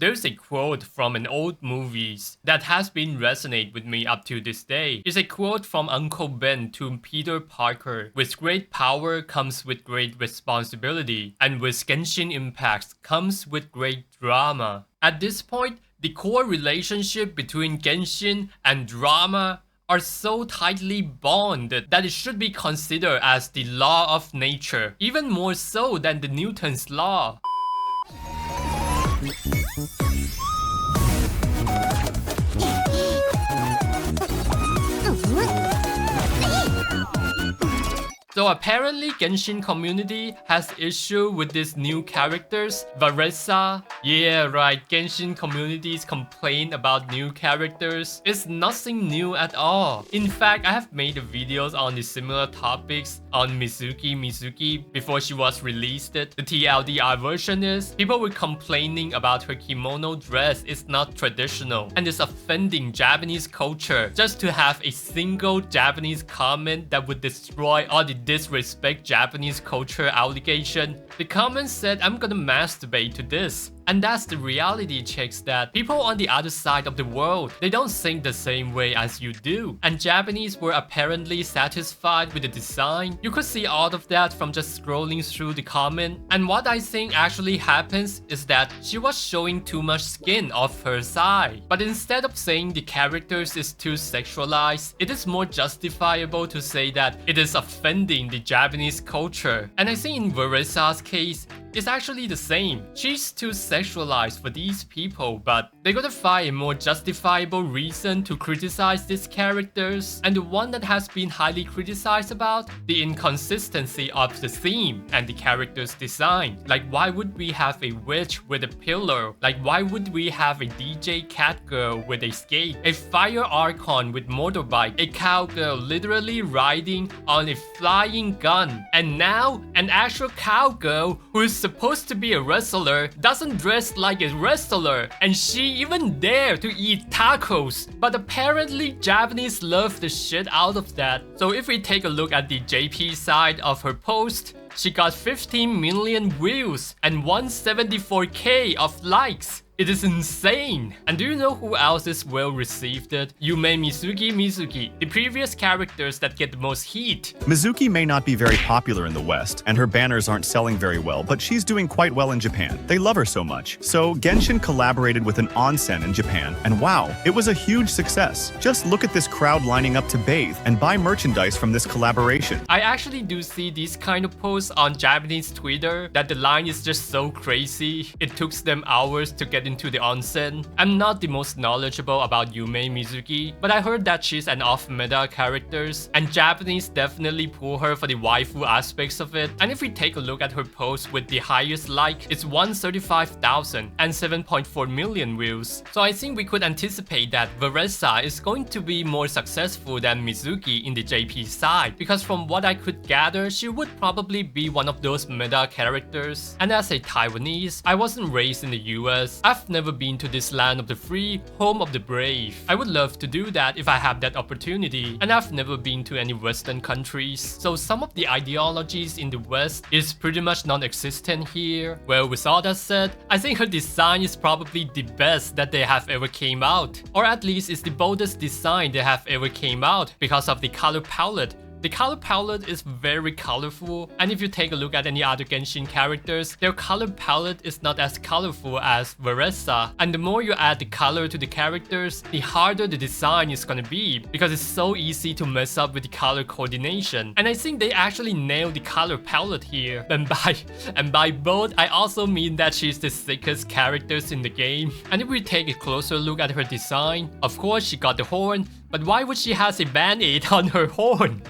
There's a quote from an old movies that has been resonate with me up to this day. It's a quote from Uncle Ben to Peter Parker. With great power comes with great responsibility, and with Genshin impacts comes with great drama. At this point, the core relationship between Genshin and drama are so tightly bonded that it should be considered as the law of nature, even more so than the Newton's law. So apparently Genshin community has issue with these new characters, Varesa. Yeah, right, Genshin communities complain about new characters. It's nothing new at all. In fact, I have made videos on the similar topics on Mizuki before she was released. The TLDR version is, people were complaining about her kimono dress is not traditional and is offending Japanese culture just to have a single Japanese comment that would destroy all the disrespect Japanese culture allegation. The comment said, I'm gonna masturbate to this. And that's the reality checks that people on the other side of the world, they don't think the same way as you do. And Japanese were apparently satisfied with the design. You could see all of that from just scrolling through the comment. And what I think actually happens is that she was showing too much skin off her side. But instead of saying the characters is too sexualized, it is more justifiable to say that it is offending the Japanese culture. And I think in Varesa's case, it's actually the same. She's too sexualized for these people, but they gotta find a more justifiable reason to criticize these characters. And the one that has been highly criticized about, the inconsistency of the theme and the character's design. Like, why would we have a witch with a pillar? Like, why would we have a DJ cat girl with a skate? A fire archon with motorbike? A cowgirl literally riding on a flying gun? And now, an actual cowgirl who is supposed to be a wrestler doesn't dress like a wrestler, and she even dare to eat tacos. But apparently Japanese love the shit out of that. So if we take a look at the JP side of her post, she got 15 million views and 174k of likes. It is insane. And do you know who else is well received? Yume Mizuki, the previous characters that get the most heat. Mizuki may not be very popular in the West, and her banners aren't selling very well, but she's doing quite well in Japan. They love her so much. So Genshin collaborated with an onsen in Japan, and wow, it was a huge success. Just look at this crowd lining up to bathe and buy merchandise from this collaboration. I actually do see these kind of posts on Japanese Twitter that the line is just so crazy. It took them hours to get into the onsen. I'm not the most knowledgeable about Yume Mizuki, but I heard that she's an off-meta character, and Japanese definitely pull her for the waifu aspects of it. And if we take a look at her post with the highest like, it's 135,000 and 7.4 million views. So I think we could anticipate that Varesa is going to be more successful than Mizuki in the JP side, because from what I could gather, she would probably be one of those meta characters. And as a Taiwanese, I wasn't raised in the US. I've never been to this land of the free, home of the brave. I would love to do that if I have that opportunity, and I've never been to any Western countries. So some of the ideologies in the West is pretty much non-existent here. Well, with all that said, I think her design is probably the best that they have ever came out. Or at least it's the boldest design they have ever came out because of the color palette. The color palette is very colorful, and if you take a look at any other Genshin characters, their color palette is not as colorful as Varesa. And the more you add the color to the characters, the harder the design is gonna be, because it's so easy to mess up with the color coordination. And I think they actually nailed the color palette here. And by bold, I also mean that she's the sickest characters in the game. And if we take a closer look at her design, of course she got the horn, but why would she have a band-aid on her horn?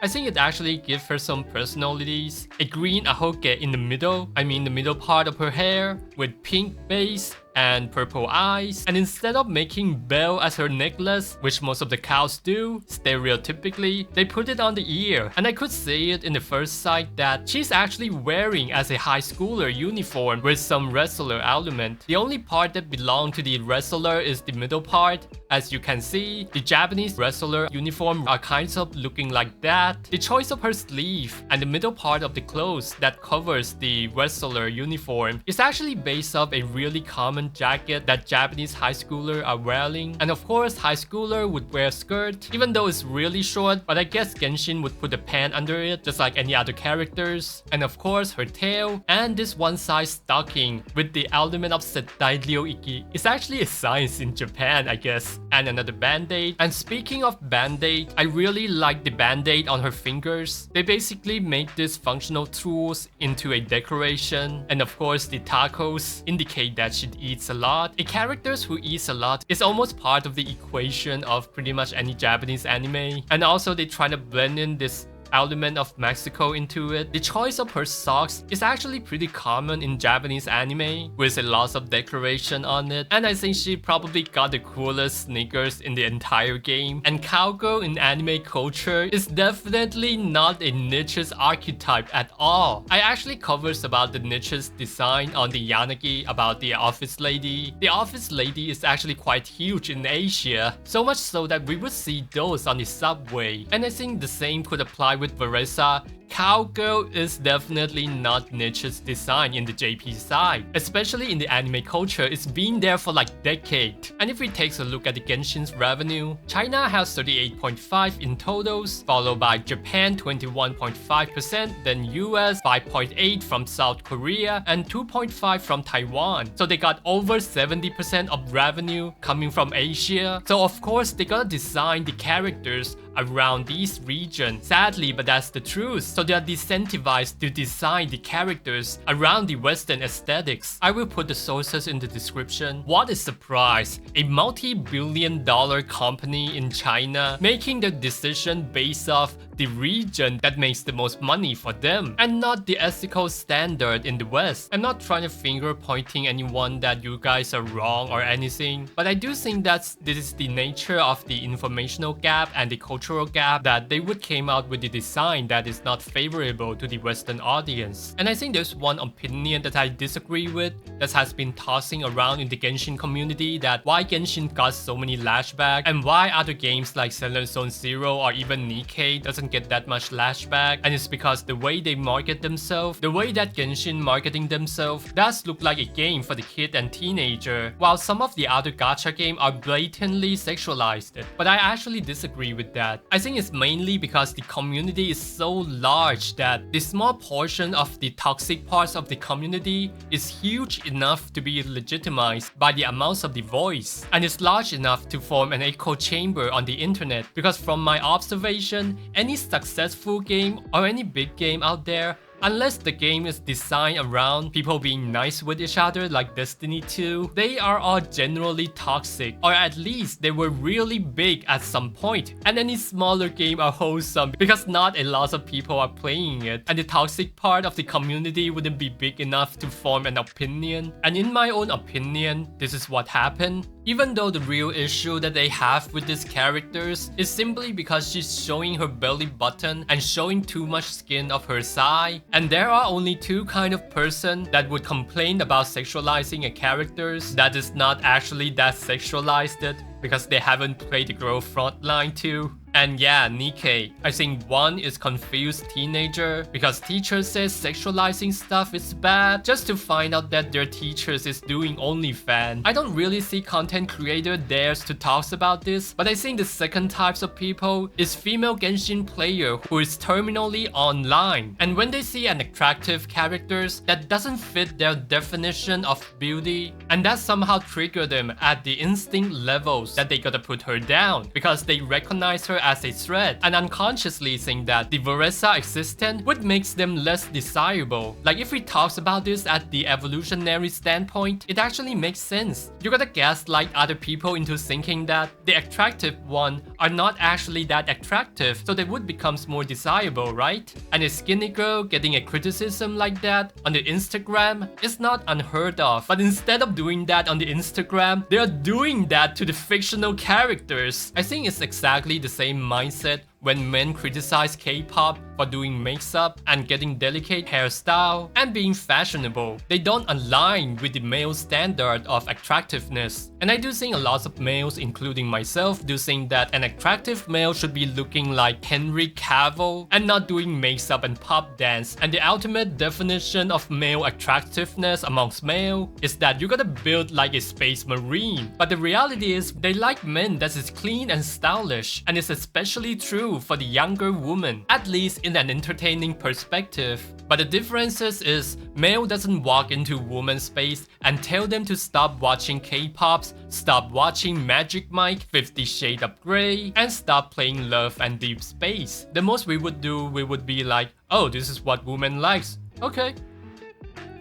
I think it actually gives her some personalities. A green ahoke in the middle, the middle part of her hair, with pink base and purple eyes. And instead of making bell as her necklace, which most of the cows do, stereotypically, they put it on the ear. And I could see it in the first sight that she's actually wearing as a high schooler uniform with some wrestler element. The only part that belongs to the wrestler is the middle part. As you can see, the Japanese wrestler uniform are kind of looking like that. The choice of her sleeve and the middle part of the clothes that covers the wrestler uniform is actually based off a really common button jacket that Japanese high schooler are wearing. And of course, high schooler would wear a skirt, even though it's really short, but I guess Genshin would put a pant under it, just like any other characters. And of course, her tail, and this one-size stocking with the element of Setairyo Iki. It's actually a science in Japan, I guess. And another band-aid. And speaking of band-aid, I really like the band-aid on her fingers. They basically make these functional tools into a decoration. And of course, the tacos indicate that she eats a lot. A character who eats a lot is almost part of the equation of pretty much any Japanese anime. And also they try to blend in this element of Mexico into it. The choice of her socks is actually pretty common in Japanese anime, with a lot of decoration on it, and I think she probably got the coolest sneakers in the entire game. And cowgirl in anime culture is definitely not a niche's archetype at all. I actually covers about the niche's design on the Yanagi about the office lady. The office lady is actually quite huge in Asia, so much so that we would see those on the subway, and I think the same could apply with Varesa. Cowgirl is definitely not niche's design in the JP side, especially in the anime culture. It's been there for like decades. And if we take a look at the Genshin's revenue, China has 38.5 in totals, followed by Japan 21.5%, then US 5.8 from South Korea, and 2.5 from Taiwan. So they got over 70% of revenue coming from Asia. So of course they gotta design the characters around these regions. Sadly, but that's the truth. So they are disincentivized to design the characters around the Western aesthetics. I will put the sources in the description. What a surprise! A multi-billion-dollar company in China making the decision based off the region that makes the most money for them, and not the ethical standard in the West. I'm not trying to finger pointing anyone that you guys are wrong or anything, but I do think that this is the nature of the informational gap and the cultural gap, that they would came out with the design that is not favorable to the Western audience. And I think there's one opinion that I disagree with that has been tossing around in the Genshin community, that why Genshin got so many lashback and why other games like Stellar Zone Zero or even Nikkei doesn't get that much lashback. And it's because the way they market themselves, the way that Genshin marketing themselves does look like a game for the kid and teenager, while some of the other gacha games are blatantly sexualized. But I actually disagree with that. I think it's mainly because the community is so large that the small portion of the toxic parts of the community is huge enough to be legitimized by the amounts of the voice, and it's large enough to form an echo chamber on the internet. Because from my observation, any successful game or any big game out there, unless the game is designed around people being nice with each other like Destiny 2, they are all generally toxic, or at least they were really big at some point. And any smaller game are wholesome because not a lot of people are playing it, and the toxic part of the community wouldn't be big enough to form an opinion. And in my own opinion, this is what happened. Even though the real issue that they have with these characters is simply because she's showing her belly button and showing too much skin of her thigh. And there are only two kind of person that would complain about sexualizing a characters that is not actually that sexualized, because they haven't played the girl frontline too. And yeah, Nikkei. I think one is confused teenager because teacher says sexualizing stuff is bad, just to find out that their teachers is doing OnlyFans. I don't really see content creator dares to talk about this, but I think the second types of people is female Genshin player who is terminally online. And when they see an attractive characters that doesn't fit their definition of beauty, and that somehow trigger them at the instinct levels that they gotta put her down because they recognize her as a threat, and unconsciously think that the Varesa existence would makes them less desirable. Like if we talk about this at the evolutionary standpoint, it actually makes sense. You gotta gaslight other people into thinking that the attractive one are not actually that attractive, so they would become more desirable, right? And a skinny girl getting a criticism like that on the Instagram is not unheard of. But instead of doing that on the Instagram, they are doing that to the fictional characters. I think it's exactly the same mindset when men criticize K-pop for doing mix-up and getting delicate hairstyle and being fashionable. They don't align with the male standard of attractiveness. And I do think a lot of males, including myself, do think that an attractive male should be looking like Henry Cavill and not doing mix-up and pop dance. And the ultimate definition of male attractiveness amongst male is that you gotta build like a space marine. But the reality is they like men that is clean and stylish, and it's especially true for the younger woman, at least in an entertaining perspective. But the differences is male doesn't walk into woman's space and tell them to stop watching K-pops, stop watching Magic Mike, 50 Shades of Grey, and stop playing Love and Deep Space. The most we would do, we would be like, oh, this is what woman likes. Okay,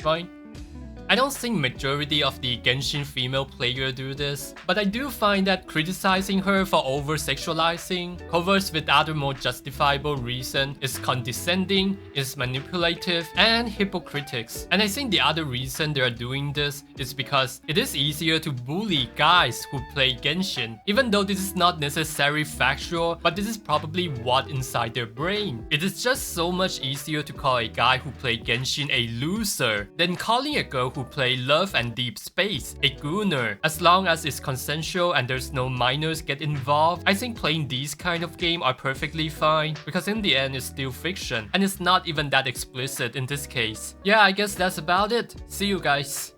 fine. I don't think majority of the Genshin female player do this, but I do find that criticizing her for over-sexualizing covers with other more justifiable reason is condescending, is manipulative, and hypocritics. And I think the other reason they are doing this is because it is easier to bully guys who play Genshin, even though this is not necessarily factual, but this is probably what inside their brain. It is just so much easier to call a guy who played Genshin a loser than calling a girl who play Love and Deep Space a gooner. As long as it's consensual and there's no minors get involved, I think playing these kind of game are perfectly fine, because in the end it's still fiction and it's not even that explicit in this case. Yeah, I guess that's about it. See you guys.